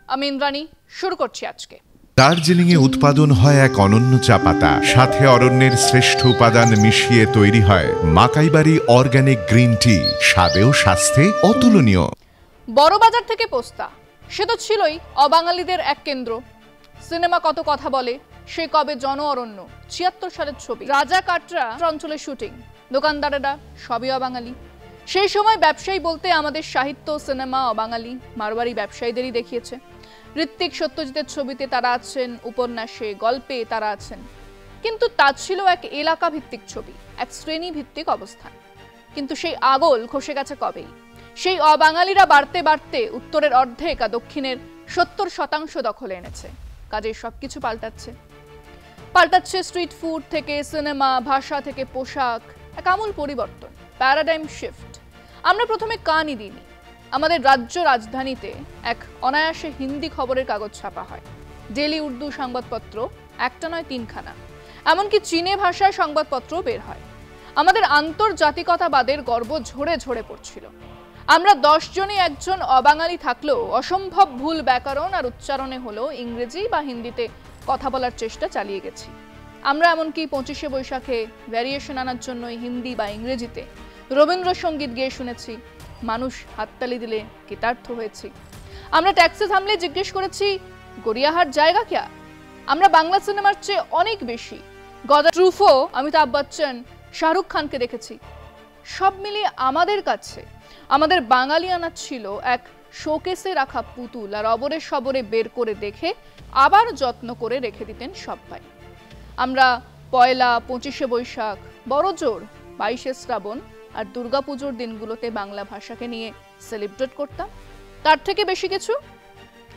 আমি ইন্দ্রাণী শুরু করছি আজকে। দার্জিলিংয়ে উৎপাদন হয় এক অনন্য চা পাতা, সাথে অরণ্যের শ্রেষ্ঠ উপাদান মিশিয়ে তৈরি হয় মাকাইবাড়ি অর্গানিক গ্রিন টি, স্বাদেও স্বাস্থ্যে অতুলনীয়। বড়বাজার থেকে পোস্তা, সে তো ছিলই অবাঙালিদের এক কেন্দ্র। সিনেমা কত কথা বলে, সে কবে জন অরণ্য, ৭৬ সালের ছবি। রাজা কাটরা অঞ্চলে শুটিং, দোকানদারেরা সবই অবাঙালি। সেই সময় ব্যবসায়ী বলতে আমাদের সাহিত্য, সিনেমা অবাঙালি মারবাড়ি ব্যবসায়ীদেরই দেখিয়েছে। ঋত্বিক, সত্যজিতের ছবিতে তারা আছেন, উপন্যাসে, গল্পে তারা আছেন, কিন্তু তা ছিল এক এলাকা ভিত্তিক ছবি, এক শ্রেণী ভিত্তিক অবস্থান। কিন্তু সেই আগল খসে গেছে কবেই। সেই অবাঙালিরা বাড়তে বাড়তে উত্তরের অর্ধেক আর দক্ষিণের ৭০% দখলে এনেছে। কাজে সবকিছু পাল্টাচ্ছে স্ট্রিট ফুড থেকে সিনেমা, ভাষা থেকে পোশাক, এক আমূল পরিবর্তন, প্যারাডাইম শিফট। আমরা প্রথমে কানই দিইনি। আমাদের রাজ্য রাজধানীতে এক অনায়াসে হিন্দি খবরের কাগজ ছাপা হয়, ডেলি উর্দু সংবাদপত্র একটা নয় ৩খানা, এমনকি চীনে ভাষার সংবাদপত্রও বের হয়। আমাদের আন্তর্জাতিকতাবাদের গর্ব ঝরে ঝরে পড়ছিল। আমরা ১০ জনে একজন অবাঙালি থাকলেও অসম্ভব ভুল ব্যাকরণ আর উচ্চারণে হলেও ইংরেজি বা হিন্দিতে কথা বলার চেষ্টা চালিয়ে গেছি। আমরা এমনকি ২৫শে বৈশাখে ভ্যারিয়েশন আনার জন্য হিন্দি বা ইংরেজিতে রবীন্দ্রসঙ্গীত গেয়ে শুনেছি, মানুষ হাততালি দিলে কৃতার্থ হয়েছি। আমরা ট্যাক্সি থামলে জিজ্ঞেস করেছি গড়িয়াহাট জায়গা ক্যা। আমরা বাংলা সিনেমার চেয়ে অনেক বেশি গদা ট্রুফো, অমিতাভ বচ্চন, শাহরুখ খানকে দেখেছি। সব মিলিয়ে আমাদের কাছে আমাদের বাঙালিয়ানা ছিল এক শোকেসে রাখা পুতুল, আর অবরে সবরে বের করে দেখে আবার যত্ন করে রেখে দিতেন সবাই। আমরা পয়লা, ২৫শে বৈশাখ, বড়জোর ২২শে শ্রাবণ আর দুর্গাপুজোর দিনগুলোতে বাংলা ভাষাকে নিয়ে সেলিব্রেট করতাম। তার থেকে বেশি কিছু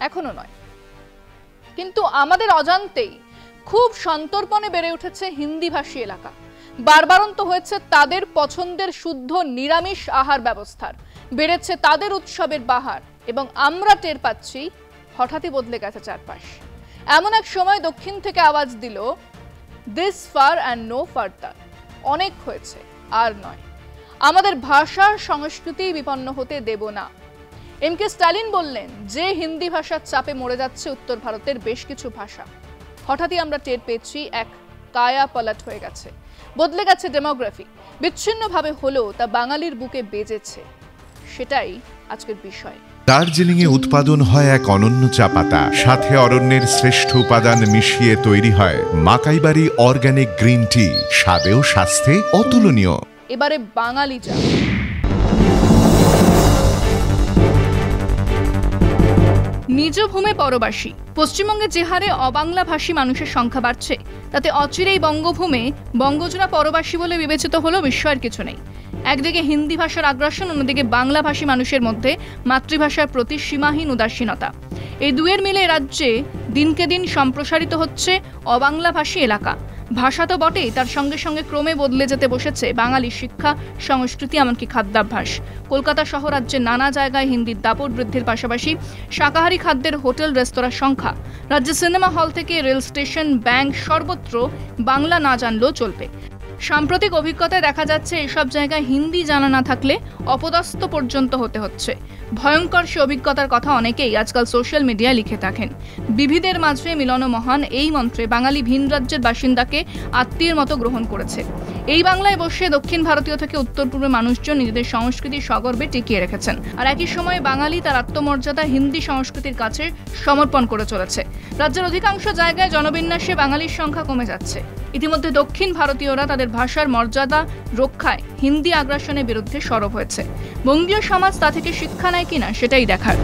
এখনো নয়। কিন্তু আমাদের অজান্তেই খুব সন্তর্পণে বেড়ে উঠেছে হিন্দিভাষী এলাকা। বারবারন্ত হয়েছে তাদের পছন্দের শুদ্ধ নিরামিষ আহার ব্যবস্থার, বেড়েছে তাদের উৎসবের বাহার, এবং আমরা টের পাচ্ছি হঠাৎই বদলে গেছে চারপাশ। এমন এক সময় দক্ষিণ থেকে আওয়াজ দিল, this far and no further, অনেক হয়েছে আর নয়, আমাদের ভাষার সংস্কৃতি বিপন্ন হতে দেব না। এম.কে. স্ট্যালিন বললেন যে হিন্দি ভাষার চাপে মরে যাচ্ছে উত্তর ভারতের বেশ কিছু ভাষা। হঠাৎই আমরা টের পেয়েছি এক কায়া পালট হয়ে গেছে, বদলে গেছে ডেমোগ্রাফি। বিচ্ছিন্নভাবে হলেও তা বাঙালির বুকে বেজেছে, সেটাই আজকের বিষয়। দার্জিলিংয়ে উৎপাদন হয় এক অনন্য চা পাতা, সাথে অরণ্যের শ্রেষ্ঠ উপাদান মিশিয়ে তৈরি হয় মাকাইবাড়ি অর্গানিক গ্রিন টি, স্বাদেও স্বাস্থ্যে অতুলনীয়। এবারে বাঙালি চা। নিজ ভূমে পরবাসী। পশ্চিমবঙ্গে যে হারে অবাংলাভাষী মানুষের সংখ্যা বাড়ছে, তাতে অচিরেই বঙ্গভূমে বঙ্গজোড়া পরবাসী বলে বিবেচিত হলেও বিস্ময়ের কিছু নেই। একদিকে হিন্দি ভাষার আগ্রাসন, অন্যদিকে বাংলাভাষী মানুষের মধ্যে মাতৃভাষার প্রতি সীমাহীন উদাসীনতা। এই দুয়ের মিলে রাজ্যে দিনকে দিন সম্প্রসারিত হচ্ছে অবাংলাভাষী এলাকা। ভাষা তো বটেই, তার সঙ্গে সঙ্গে ক্রমে বদলে যেতে বসেছে বাঙালির শিক্ষা, সংস্কৃতি, এমনকি খাদ্যাভ্যাস। কলকাতা সহ রাজ্যের নানা জায়গায় হিন্দির দাপট বৃদ্ধির পাশাপাশি শাকাহারী খাদ্যের হোটেল, রেস্তোরাঁর সংখ্যা। রাজ্যের সিনেমা হল থেকে রেল স্টেশন, ব্যাংক, সর্বত্র বাংলা না জানলেও চলবে। সাম্প্রতিক অভিজ্ঞতায় দেখা যাচ্ছে এসব জায়গায় হিন্দি জানা না থাকলে অপদস্থ পর্যন্ত হতে হচ্ছে। ভয়ঙ্কর সে অভিজ্ঞতার কথা অনেকেই আজকাল সোশ্যাল মিডিয়ায় লিখে থাকেন। বিবিধের মাঝে মিলন মহান, এই মন্ত্রে বাঙালি ভিন রাজ্যের বাসিন্দাকে আত্মীয়ের মতো গ্রহণ করেছে। এই বাংলায় বসে দক্ষিণ ভারতীয় থেকে উত্তর পূর্বের মানুষজন নিজেদের সংস্কৃতি সগর্বে টিকিয়ে রেখেছেন, আর একই সময় বাঙালি তার আত্মমর্যাদা হিন্দি সংস্কৃতির কাছে সমর্পণ করে চলেছে। রাজ্যের অধিকাংশ জায়গায় জনবিন্যাসে বাঙালির সংখ্যা কমে যাচ্ছে। ইতিমধ্যে দক্ষিণ ভারতীয়রা তাদের ভাষার মর্যাদা রক্ষায় হিন্দি আগ্রাসনের বিরুদ্ধে সরব হয়েছে। বঙ্গীয় সমাজ তা থেকে শিক্ষা নেয় কিনা সেটাই দেখার।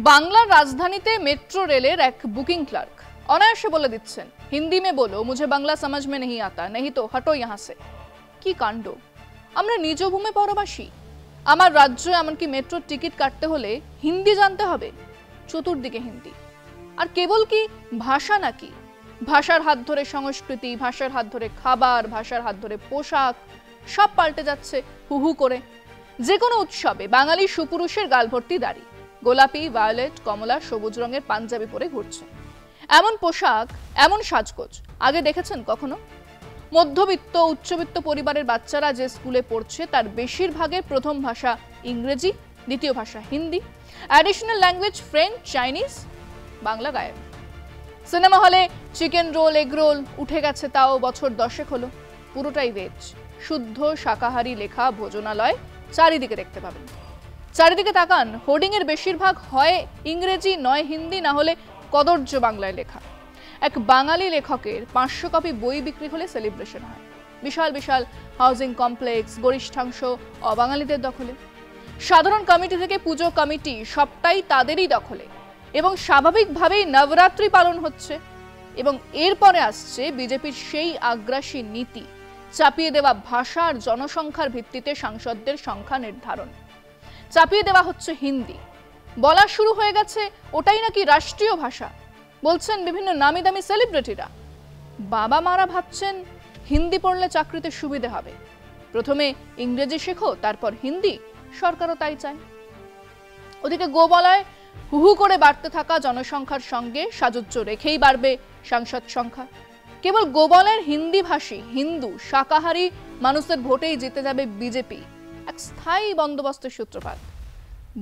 বাংলার রাজধানীতে মেট্রো রেলের এক বুকিং ক্লার্ক অনায়াসে বলে দিচ্ছেন, হিন্দি মে বলো, মুঝে বাংলা সমঝ মে নেহি আতা, নেহি তো হটো ইহাঁ সে। কি কাণ্ড! আমরা নিজ ভূমে পরবাসী। আমার রাজ্য, এমনকি মেট্রোর টিকিট কাটতে হলে হিন্দি জানতে হবে। চতুর্দিকে হিন্দি। আর কেবল কি ভাষা নাকি, ভাষার হাত ধরে সংস্কৃতি, ভাষার হাত ধরে খাবার, ভাষার হাত ধরে পোশাক, সব পাল্টে যাচ্ছে হু হু করে। যে কোনো উৎসবে বাঙালি সুপুরুষের গাল ভর্তি দাড়ি, গোলাপি, ভায়োলেট, কমলা, সবুজ রঙের পাঞ্জাবি পরে ঘুরছে। এমন পোশাক, এমন সাজগোজ আগে দেখেছেন কখনো? মধ্যবিত্ত, উচ্চবিত্ত পরিবারের বাচ্চারা যে স্কুলে পড়ছে তার বেশিরভাগের প্রথম ভাষা ইংরেজি দ্বিতীয় ভাষা Hindi, additional language French, Chinese, Bangla গায়েব। সিনেমা হলে চিকেন রোল, এগ রোল উঠে গেছে, তাও বছর 10 হলো। পুরোটাই ভেজ, শুদ্ধ শাকাহারি লেখা ভোজনালয় চারিদিকে দেখতে পাবেন। চারিদিকে তাকান, হোর্ডিং এর বেশিরভাগ হয় ইংরেজি, নয় হিন্দি, না হলে কদর্য বাংলায় লেখা। এক বাঙালি লেখকের 500 কপি বই বিক্রি হলে সেলিব্রেশন হয়। বিশাল বিশাল হাউজিং কমপ্লেক্স গরিষ্ঠাংশ অবাঙালিদের দখলে। সাধারণ কমিটি থেকে পুজো কমিটি সবটাই তাদেরই দখলে, এবং স্বাভাবিকভাবেই নবরাত্রি পালন হচ্ছে। এবং এরপরে আসছে বিজেপির সেই আগ্রাসী নীতি, চাপিয়ে দেওয়া ভাষা আর জনসংখ্যার ভিত্তিতে সাংসদদের সংখ্যা নির্ধারণ। চাপিয়ে দেওয়া হচ্ছে হিন্দি, বলা শুরু হয়ে গেছে ওটাই নাকি রাষ্ট্রীয় ভাষা। বলছেন বিভিন্ন নামি দামি সেলিব্রিটিরা। বাবা মারা ভাবছেন হিন্দি পড়লে চাকরিতে সুবিধে হবে, প্রথমে ইংরেজি শেখো তারপর হিন্দি, সরকারও তাই চায়। ওদিকে গোবলায় হুহু করে বাড়তে থাকা জনসংখ্যার সঙ্গে সাযুজ্য রেখেই বাড়বে সাংসদ সংখ্যা। কেবল গোবলার হিন্দিভাষী হিন্দু শাকাহারী মানুষের ভোটেই জিতে যাবে বিজেপি, এক স্থায়ী বন্দোবস্তের সূত্রপাত।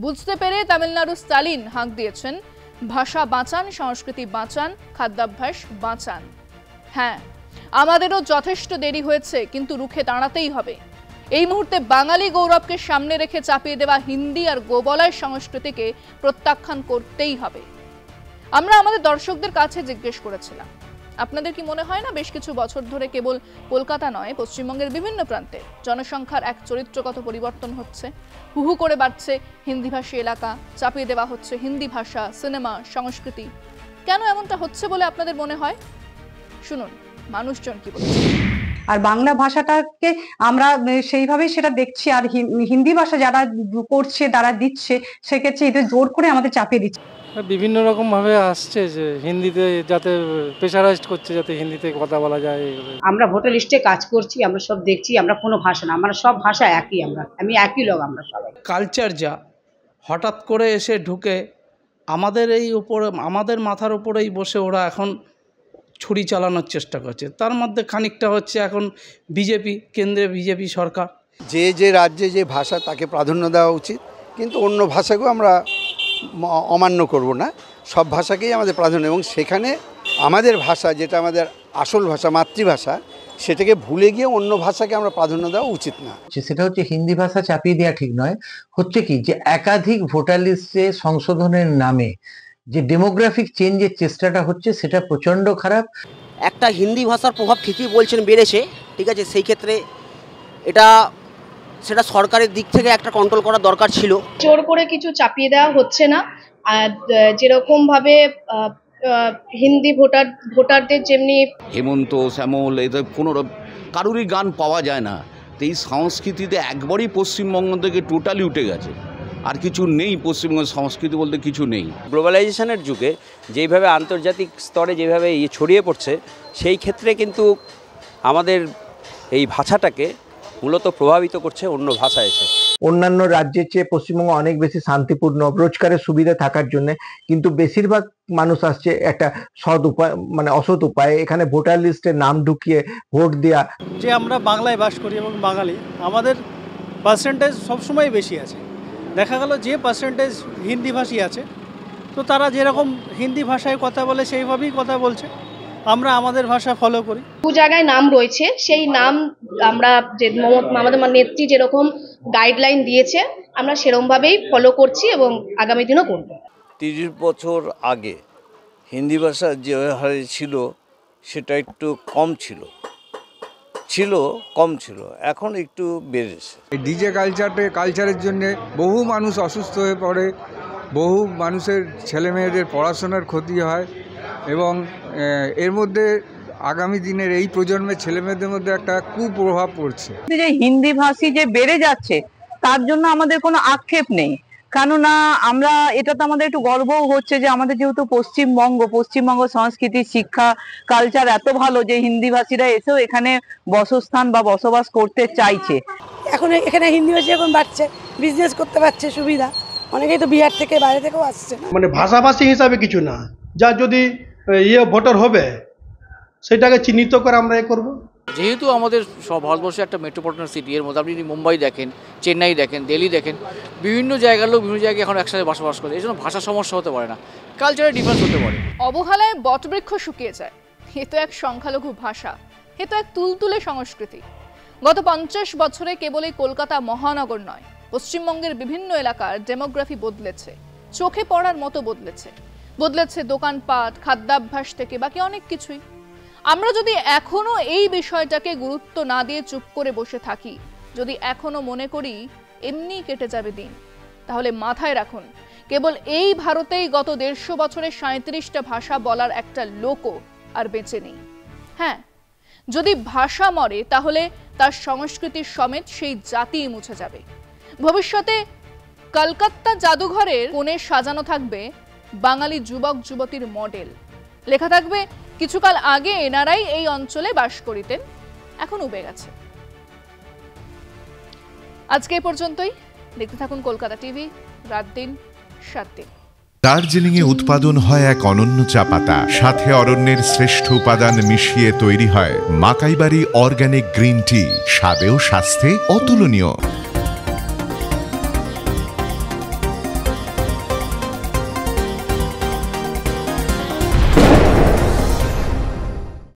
বুঝতে পেরে তামিলনাড়ুর স্টালিন হাঁক দিয়েছেন, ভাষা বাঁচান, সংস্কৃতি বাঁচান, খাদ্যাভ্যাস বাঁচান। হ্যাঁ, আমাদেরও যথেষ্ট দেরি হয়েছে, কিন্তু রুখে দাঁড়াতেই হবে। এই মুহূর্তে বাঙালি গৌরবকে সামনে রেখে চাপিয়ে দেওয়া হিন্দি আর গোবলায় সংস্কৃতিকে প্রত্যাখ্যান করতেই হবে। আমরা আমাদের দর্শকদের কাছে জিজ্ঞেস করেছিলাম, আপনাদের কি মনে হয় না বেশ কিছু বছর ধরে কেবল কলকাতা নয়, পশ্চিমবঙ্গের বিভিন্ন প্রান্তে জনসংখ্যার এক চরিত্রগত পরিবর্তন হচ্ছে? হুহু করে বাড়ছে হিন্দিভাষী এলাকা, চাপিয়ে দেওয়া হচ্ছে হিন্দি ভাষা, সিনেমা, সংস্কৃতি। কেন এমনটা হচ্ছে বলে আপনাদের মনে হয়? শুনুন মানুষজন কি বলছে। আর বাংলা ভাষাটাকে আমরা সেইভাবেই সেটা দেখছি, আর হিন্দি ভাষা যারা করছে, যারা দিচ্ছে, সেক্ষেত্রে এটা জোর করে আমাদের চাপিয়ে দিচ্ছে। বিভিন্ন রকম ভাবে আসছে যে হিন্দিতে, যাতে প্রেশারাইজড করছে যাতে হিন্দিতে কথা বলা যায়। আমরা ভোটার লিস্টে কাজ করছি, আমরা সব দেখছি, আমরা কোনো ভাষা না, আমরা সব ভাষা একই, আমি একই লোক, আমরা সবাই। কালচার যা হঠাৎ করে এসে ঢুকে আমাদের আমাদের মাথার উপরেই বসে ওরা এখন ছুরি চালানোর চেষ্টা করছে। তার মধ্যে খানিকটা হচ্ছে এখন বিজেপি, কেন্দ্রে বিজেপি সরকার। যে রাজ্যে যে ভাষা তাকে প্রাধান্য দেওয়া উচিত, কিন্তু অন্য ভাষাকেও আমরা অমান্য করব না, সব ভাষাকেই আমাদের প্রাধান্য। এবং সেখানে আমাদের ভাষা, যেটা আমাদের আসল ভাষা, মাতৃভাষা, সেটাকে ভুলে গিয়ে অন্য ভাষাকে আমরা প্রাধান্য দেওয়া উচিত না। সেটা হচ্ছে হিন্দি ভাষা চাপিয়ে দেওয়া ঠিক নয়। হচ্ছে কি যে একাধিক ভোটার লিস্টে সংশোধনের নামে যে ডেমোগ্রাফিক চেঞ্জের চেষ্টাটা হচ্ছে, সেটা প্রচন্ড খারাপ। একটা হিন্দি ভাষার প্রভাব ঠিকই বলছেন বেড়েছে, ঠিক আছে, সেই ক্ষেত্রে সেটা সরকারের দিক থেকে একটা কন্ট্রোল করা দরকার ছিল। জোর করে কিছু চাপিয়ে দেওয়া হচ্ছে না। আর যেরকম ভাবে হিন্দি ভোটারদের যেমনি হেমন্ত, শ্যামল, এদের কোনো কারুরই গান পাওয়া যায় না। তো এই সংস্কৃতিতে একবারই পশ্চিমবঙ্গ থেকে টোটালি উঠে গেছে, আর কিছু নেই। পশ্চিমবঙ্গের সংস্কৃতি বলতে কিছু নেই। গ্লোবালাইজেশনের যুগে যেইভাবে আন্তর্জাতিক স্তরে যেভাবে ছড়িয়ে পড়ছে, সেই ক্ষেত্রে কিন্তু আমাদের এই ভাষাটাকে মূলত প্রভাবিত করছে অন্য ভাষা এসে। অন্যান্য রাজ্যের চেয়ে পশ্চিমবঙ্গ অনেক বেশি শান্তিপূর্ণ, রোজগারের সুবিধা থাকার জন্য, কিন্তু বেশিরভাগ মানুষ আসছে একটা সৎ উপায়, মানে অসৎ উপায়ে, এখানে ভোটার লিস্টে নাম ঢুকিয়ে ভোট দেওয়া। যে আমরা বাংলায় বাস করি এবং বাঙালি, আমাদের পার্সেন্টেজ সবসময় বেশি আছে। দেখা গেল যে পার্সেন্টেজ হিন্দিভাষী আছে, তো তারা যেরকম হিন্দি ভাষায় কথা বলে সেইভাবেই কথা বলছে, আমরা আমাদের ভাষা ফলো করি। দু জায়গায় নাম রয়েছে, সেই নাম আমরা যে আমাদের নেত্রী যেরকম গাইডলাইন দিয়েছে, আমরা সেরকমভাবেই ফলো করছি এবং আগামী দিনও করব। 30 বছর আগে হিন্দি ভাষা যে হারে ছিল, সেটা একটু কম ছিল, এখন একটু বেড়েছে। ডিজে কালচারের জন্য বহু মানুষ অসুস্থ হয়ে পড়ে, বহু মানুষের ছেলেমেয়েদের পড়াশোনার ক্ষতি হয়, এবং এর মধ্যে আগামী দিনের এই প্রজন্মের ছেলেমেয়েদের মধ্যে একটা কুপ্রভাব পড়ছে। যে হিন্দি ভাষী যে বেড়ে যাচ্ছে, তার জন্য আমাদের কোনো আক্ষেপ নেই, কেননা আমরা এটা তো আমাদের একটু গর্বও হচ্ছে যে আমাদের যেহেতু পশ্চিমবঙ্গ সংস্কৃতি, শিক্ষা, কালচার এত ভালো যে হিন্দি ভাষীরা এসেও এখানে বসস্থান বা বসবাস করতে চাইছে। এখন এখানে হিন্দি ভাষী এখন বাড়ছে, বিজনেস করতে পারছে, সুবিধা। অনেকেই তো বিহার থেকে, বাইরে থেকেও আসছে। মানে ভাষাভাষী হিসাবে কিছু না, যা যদি ভোটার হবে সেটাকে চিহ্নিত করে আমরা করব। যেহেতু আমাদের সব ভারতবর্ষে একটা মেট্রোপলিটন সিটি, এর মধ্যে আপনি যদি মুম্বাই দেখেন, চেন্নাই দেখেন, দিল্লি দেখেন, বিভিন্ন জায়গার লোক বিভিন্ন জায়গায় এখন একসাথে বসবাস করে, এই জন্য ভাষা সমস্যা হতে পারে না, কালচারের ডিফারেন্স হতে পারে। অবহেলায় বটবৃক্ষ শুকিয়ে যায়, এ তো এক সংখ্যালঘু ভাষা, এ তো এক তুলতুলে সংস্কৃতি। গত 50 বছরে কেবল এই কলকাতা মহানগর নয়, পশ্চিমবঙ্গের বিভিন্ন এলাকার ডেমোগ্রাফি বদলেছে, চোখে পড়ার মতো বদলেছে। বদলেছে দোকানপাট, খাদ্যাভ্যাস থেকে বাকি অনেক কিছুই। আমরা যদি এখনো এই বিষয়টাকে গুরুত্ব না দিয়ে চুপ করে বসে থাকি, যদি এখনো মনে করি এমনি কেটে যাবে দিন, তাহলে মাথায় রাখুন কেবল এই ভারতেই গত 150 বছরে 37টা ভাষা বলার একটা লোকও আর বেঁচে নেই। হ্যাঁ, যদি ভাষা মরে তাহলে তার সংস্কৃতির সমেত সেই জাতিই মুছে যাবে। ভবিষ্যতে কলকাতা জাদুঘরের কোণে সাজানো থাকবে বাঙালি যুবক যুবতীর মডেল, লেখা থাকবে কিছুকাল আগে এনারাই এই অঞ্চলে বাস করিতেন, এখন উবে গেছে। আজকে এই পর্যন্তই। দেখতে থাকুন কলকাতা টিভি, রাত দিন 7 দিন। দার্জিলিংয়ে উৎপাদন হয় এক অনন্য চা পাতা, সাথে অরণ্যের শ্রেষ্ঠ উপাদান মিশিয়ে তৈরি হয় মাকাইবাড়ি অর্গানিক গ্রিন টি, স্বাদে ও স্বাস্থ্যে অতুলনীয়।